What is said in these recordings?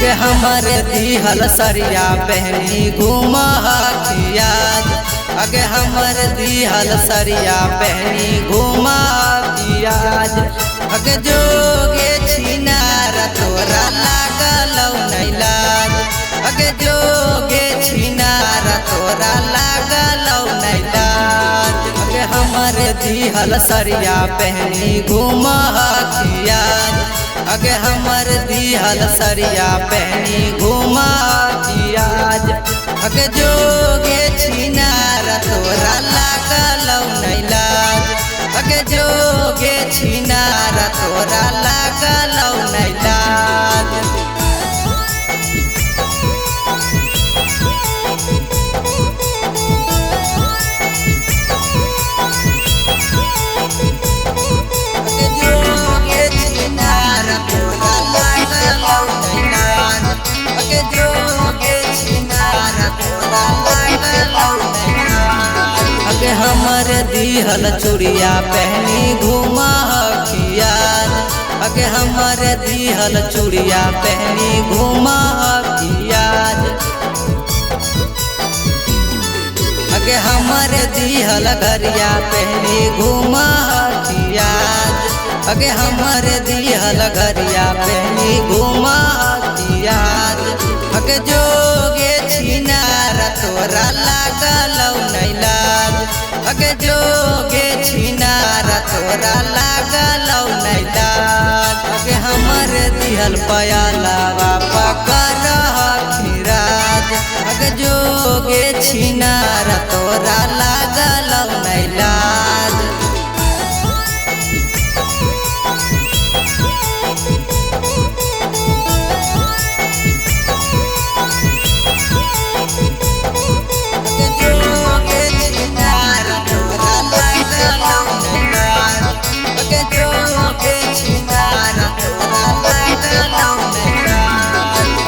अगे हमारे दिहल सरिया पहनी घुमतियाज। अगे हमारे दिहल सरिया पहनी घुमतियाज। अगे जोगे छिनार तोरा लागल नहीं लाज। अगे जोगे छिनार तोरा लागल नहीं लाज। अगे हमारे दिहल सरिया पहनी घुमतियाज। अगे हमर दिहल सरिया पहनी घुमतियाज। अगे जोगे छिनार तोरा लागल नहीं लाज। अगे जोगे छिनार तोरा लागल नहीं लाज। अगे हमर दिहल चूड़िया पहनी घुमतियाज। अगे हमर दिहल चूड़िया पहनी घुमतियाज। अगे हमर दिहल घरिया पहनी घुमतियाज। अगे हमर दिहल घरिया पहनी घुमतियाज। अगे जोगे छिनार तोरा लागल नहीं लाज। अगे जोगे छिनार तोरा लागल नहीं लाज। अगे हमर दिहल पयालावा पकड़ खिराज। अगे जोगे छिनार तोरा लागल नहीं लाज।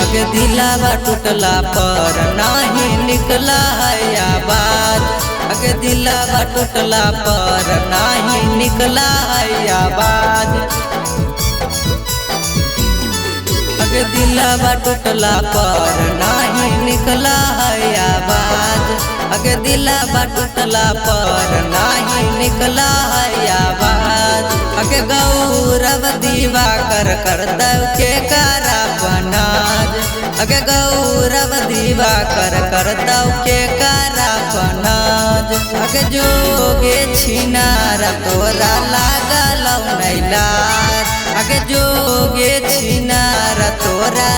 अगे दिलावा टूटला पर नहीं निकला है आवाज। अगे दिलावा टूटला पर नहीं निकला है आवाज। अगे दिलावा टूटला पर नहीं निकला है आवाज। अगे दिलावा टूटला पर नहीं निकला है आवाज। अगे गौरव दिवाकर कर दव के करा पनाज। अगे गौरव दिवाकर कर दव के करा पनाज। अगे जोगे छिनार तोरा लागल नहीं लाज। अगे जोगे छिनार तोरा